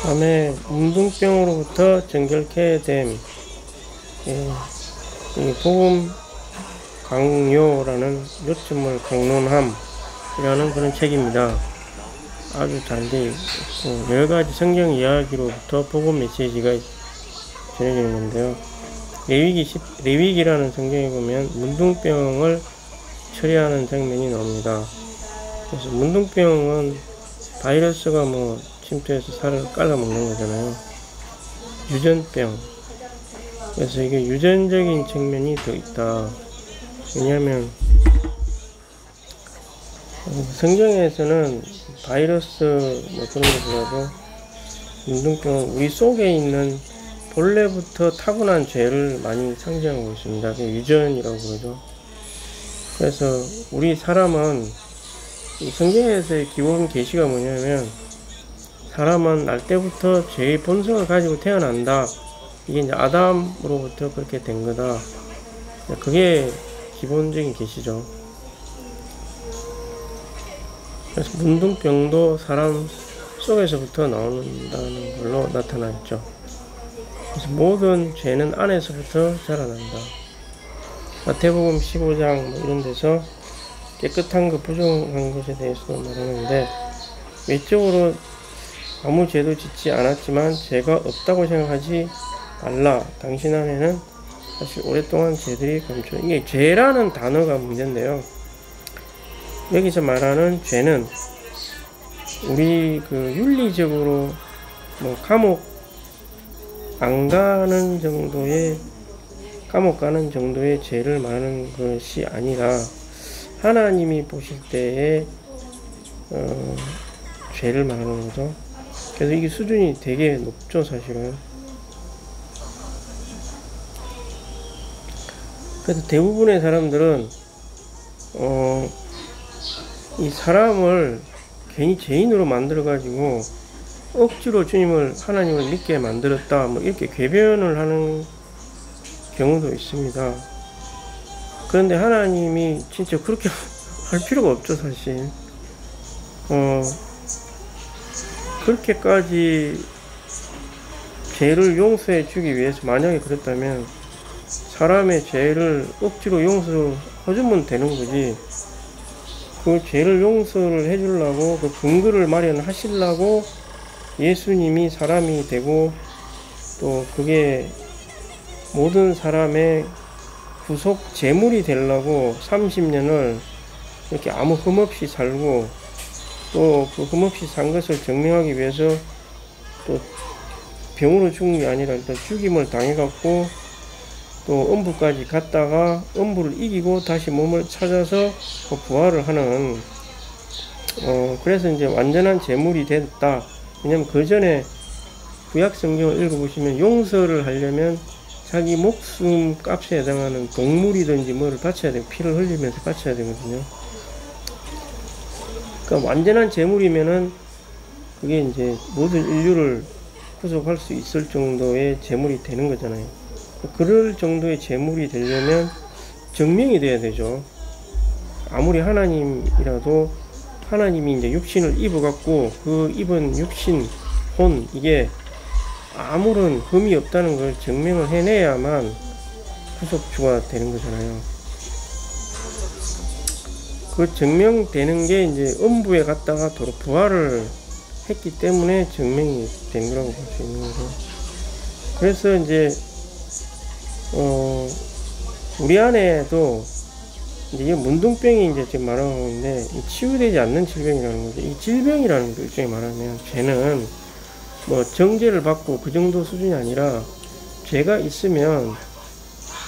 다음에 문둥병으로부터 정결케 됨. 예, 이 복음 강요라는 요점을 강론함이라는 그런 책입니다. 아주 잘 되어 있고 여러가지 성경 이야기로부터 복음 메시지가 전해져 있는데요. 레위기라는 성경에 보면 문둥병을 처리하는 장면이 나옵니다. 그래서 문둥병은 바이러스가 침투해서 살을 깔아먹는 거잖아요. 유전병. 그래서 이게 유전적인 측면이 더 있다. 왜냐하면 성경에서는 바이러스 그런 것보다도 문둥병은 우리 속에 있는 본래부터 타고난 죄를 많이 상징하고 있습니다. 유전이라고 그러죠. 그래서 우리 사람은 성경에서의 기본 계시가 뭐냐면 사람은 날 때부터 죄의 본성을 가지고 태어난다. 이게 이제 아담으로부터 그렇게 된 거다. 그게 기본적인 계시죠. 그래서 문둥병도 사람 속에서부터 나온다는 걸로 나타나 있죠. 그래서 모든 죄는 안에서부터 자라난다. 마태복음 15장 이런 데서 깨끗한 것, 부정한 것에 대해서도 말하는데 외적으로 아무 죄도 짓지 않았지만 죄가 없다고 생각하지 말라. 당신 안에는 사실 오랫동안 죄들이 감춰. 이게 죄라는 단어가 문제인데요. 여기서 말하는 죄는 우리 윤리적으로 감옥 안 가는 정도의 감옥 가는 정도의 죄를 말하는 것이 아니라 하나님이 보실 때의 죄를 말하는 거죠. 그래서 이게 수준이 되게 높죠, 사실은. 그래서 대부분의 사람들은 이 사람을 괜히 죄인으로 만들어가지고 억지로 하나님을 믿게 만들었다, 이렇게 궤변을 하는 경우도 있습니다. 그런데 하나님이 진짜 그렇게 할 필요가 없죠, 사실. 그렇게까지 죄를 용서해 주기 위해서 만약에 그랬다면 사람의 죄를 억지로 용서해주면 되는 거지. 그 죄를 용서를 해주려고 그 근거를 마련하시려고 예수님이 사람이 되고 또 그게 모든 사람의 구속 제물이 되려고 30년을 이렇게 아무 흠없이 살고 또 그 흠없이 산 것을 증명하기 위해서 또 병으로 죽은 게 아니라 일단 죽임을 당해갖고 또 음부까지 갔다가 음부를 이기고 다시 몸을 찾아서 부활을 하는 그래서 이제 완전한 제물이 됐다. 왜냐면 그 전에 구약 성경을 읽어보시면 용서를 하려면 자기 목숨 값에 해당하는 동물이든지 뭐를 바쳐야 되고 피를 흘리면서 바쳐야 되거든요. 그러니까 완전한 제물이면은 그게 이제 모든 인류를 구속할 수 있을 정도의 제물이 되는 거잖아요. 그럴 정도의 제물이 되려면 증명이 돼야 되죠. 아무리 하나님이라도 하나님이 이제 육신을 입어갖고 그 입은 육신, 혼, 이게 아무런 흠이 없다는 걸 증명을 해내야만 구속주가 되는 거잖아요. 그 증명되는 게 이제 음부에 갔다가 도로 부활을 했기 때문에 증명이 된 거라고 볼 수 있는 거죠. 그래서 이제 우리 안에도 이제 이 문둥병이 이제 지금 말하고 있는데 치유되지 않는 질병이라는 거죠. 이 질병이라는 거 일종의 말하면 죄는 정죄를 받고 그 정도 수준이 아니라 죄가 있으면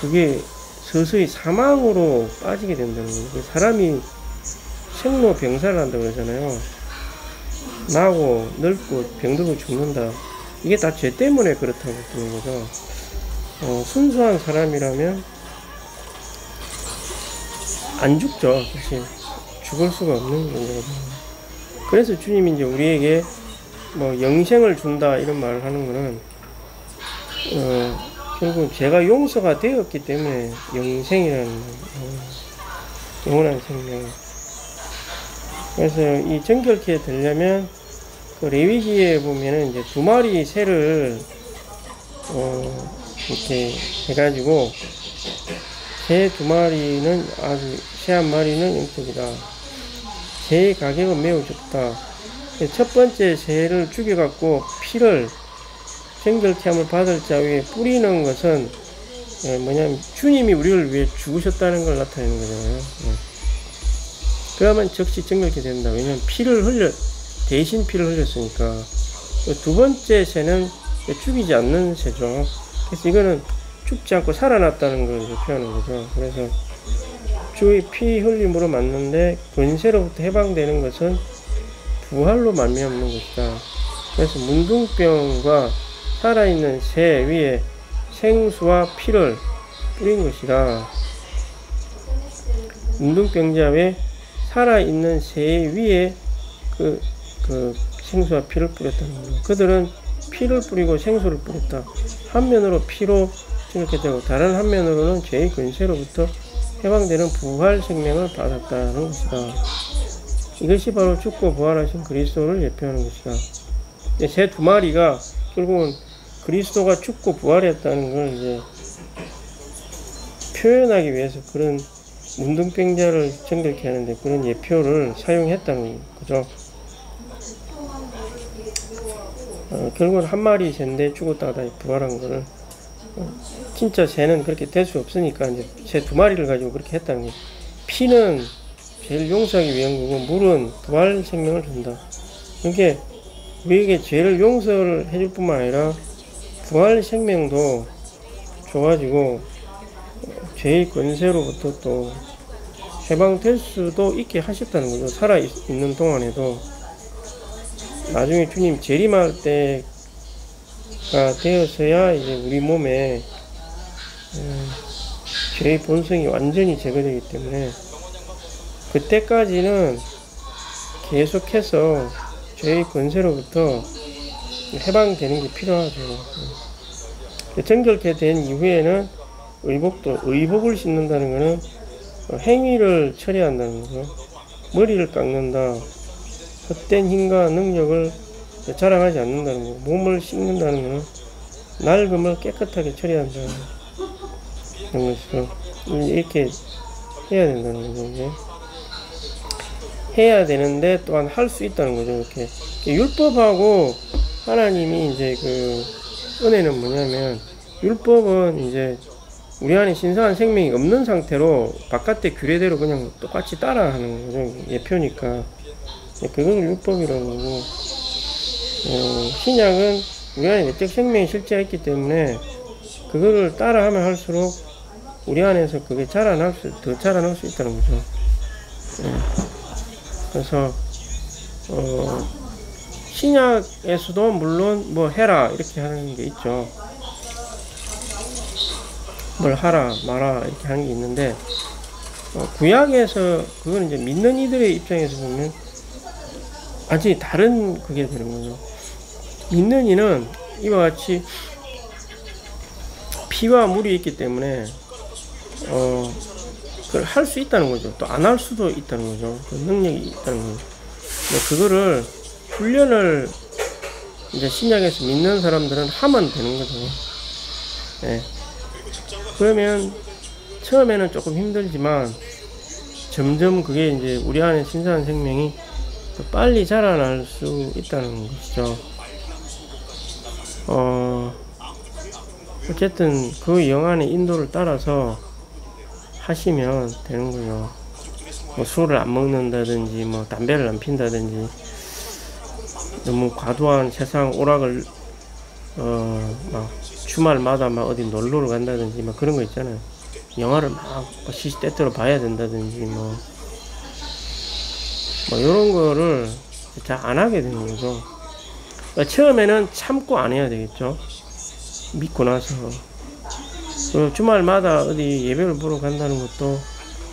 그게 서서히 사망으로 빠지게 된다는 거예요. 사람이 생로병사를 한다고 그러잖아요. 나고 늙고 병들고 죽는다. 이게 다 죄 때문에 그렇다고 보는 거죠. 순수한 사람이라면 안 죽죠. 사실 죽을 수가 없는 거거든요. 그래서 주님이 이제 우리에게 영생을 준다 이런 말을 하는 거는 결국 죄가 용서가 되었기 때문에 영생이라는 영원한 생명. 그래서 이 정결케 되려면 그 레위기에 보면은 이제 2마리 새를 이렇게 해가지고 새 2마리는 아주 새 1마리는 영적이다. 새의 가격은 매우 적다. 첫 번째 새를 죽여갖고 피를 정결케함을 받을 자 위에 뿌리는 것은 뭐냐면 주님이 우리를 위해 죽으셨다는 걸 나타내는 거잖아요. 그러면 즉시 정결케 된다. 왜냐면 대신 피를 흘렸으니까. 두 번째 새는 죽이지 않는 새죠. 그래서 이거는 죽지 않고 살아났다는 걸 표현하는 거죠. 그래서 주의 피 흘림으로 맞는데 권세로부터 해방되는 것은 부활로 말미암는 것이다. 그래서 문둥병과 살아있는 새 위에 생수와 피를 뿌린 것이다. 문둥병자 외 살아있는 새 위에 그 생수와 피를 뿌렸다는 거죠. 그들은 피를 뿌리고 생수를 뿌렸다. 한면으로 피로 이렇게 되고 다른 한면으로는 죄의 권세로부터 해방되는 부활 생명을 받았다는 것이다. 이것이 바로 죽고 부활하신 그리스도를 예표하는 것이다. 새 2마리가 결국은 그리스도가 죽고 부활했다는 걸 이제 표현하기 위해서 그런 문둥병자를 정결케 하는데 그런 예표를 사용했다는 거죠. 결국은 1마리 새인데 죽었다가 다시 부활한 거를 진짜 새는 그렇게 될 수 없으니까 이제 새 2마리를 가지고 그렇게 했다는 거예요. 피는 죄를 용서하기 위한 거고 물은 부활 생명을 준다. 그러니까 우리에게 죄를 용서를 해줄 뿐만 아니라 부활 생명도 줘가지고 죄의 권세로부터 또 해방될 수도 있게 하셨다는 거죠. 살아있는 동안에도. 나중에 주님 재림할 때가 되어서야 이제 우리 몸에 죄의 본성이 완전히 제거되기 때문에 그때까지는 계속해서 죄의 권세로부터 해방되는 게 필요하죠. 정결케 된 이후에는 의복을 신는다는 것은 행위를 처리한다는 거죠. 머리를 깎는다. 헛된 힘과 능력을 자랑하지 않는다는 거. 몸을 씻는다는 것은 낡음을 깨끗하게 처리한다는 것이죠. 이렇게 해야 된다는 거죠. 이제. 해야 되는데 또한 할 수 있다는 거죠. 이렇게 율법하고 하나님이 이제 그 은혜는 뭐냐면 율법은 이제 우리 안에 신성한 생명이 없는 상태로 바깥의 규례대로 그냥 똑같이 따라하는 거죠. 예표니까 그걸 율법이라고 하고 신약은 우리 안에 내적 생명이 실제가 있기 때문에 그거를 따라하면 할수록 우리 안에서 그게 더 자라날 수 있다는 거죠. 그래서 신약에서도 물론 뭐 해라 이렇게 하는 게 있죠. 뭘 하라 마라 이렇게 하는 게 있는데 구약에서 그거는 이제 믿는 이들의 입장에서 보면 아직 다른 그게 되는 거죠. 믿는 이는 이와 같이 피와 물이 있기 때문에 그걸 할 수 있다는 거죠. 또 안 할 수도 있다는 거죠. 그 능력이 있다는 거죠. 그거를 훈련을 이제 신약에서 믿는 사람들은 하면 되는 거죠. 네. 그러면 처음에는 조금 힘들지만 점점 그게 이제 우리 안에 신선한 생명이 더 빨리 자라날 수 있다는 것이죠. 어쨌든 그 영안의 인도를 따라서 하시면 되는 거죠. 뭐 술을 안 먹는다든지 뭐 담배를 안 핀다든지 너무 과도한 세상 오락을 막 주말마다 막 어디 놀러를 간다든지 막 그런 거 있잖아요. 영화를 막 시시때때로 봐야 된다든지 뭐 이런 거를 잘 안 하게 되는 거죠. 그러니까 처음에는 참고 안 해야 되겠죠. 믿고 나서 주말마다 어디 예배를 보러 간다는 것도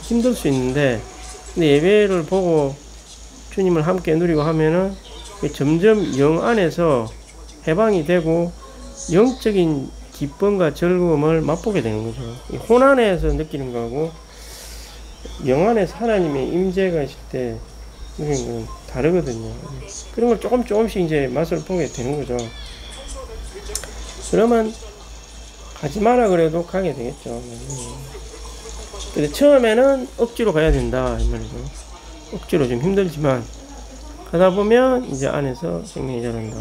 힘들 수 있는데 근데 예배를 보고 주님을 함께 누리고 하면은 점점 영 안에서 해방이 되고 영적인 기쁨과 즐거움을 맛보게 되는 거죠. 혼 안에서 느끼는 거하고 영 안에서 하나님의 임재가 있을 때 느끼는 건 다르거든요. 그런 걸 조금씩 이제 맛을 보게 되는 거죠. 그러면 가지 마라 그래도 가게 되겠죠. 근데 처음에는 억지로 가야 된다 이 말이죠. 억지로 좀 힘들지만 가다 보면 이제 안에서 생명이 자란다.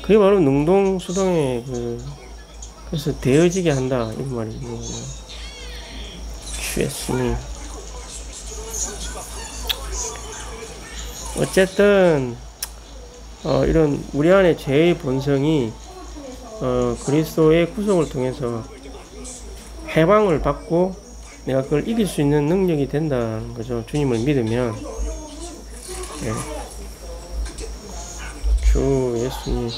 그게 바로 능동수동의 그래서 되어지게 한다 이런 말이 있는 거죠. 취했으니 어쨌든 이런 우리 안에 죄의 본성이 그리스도의 구속을 통해서 해방을 받고 내가 그걸 이길 수 있는 능력이 된다는 거죠. 주님을 믿으면. 네. 주 예수님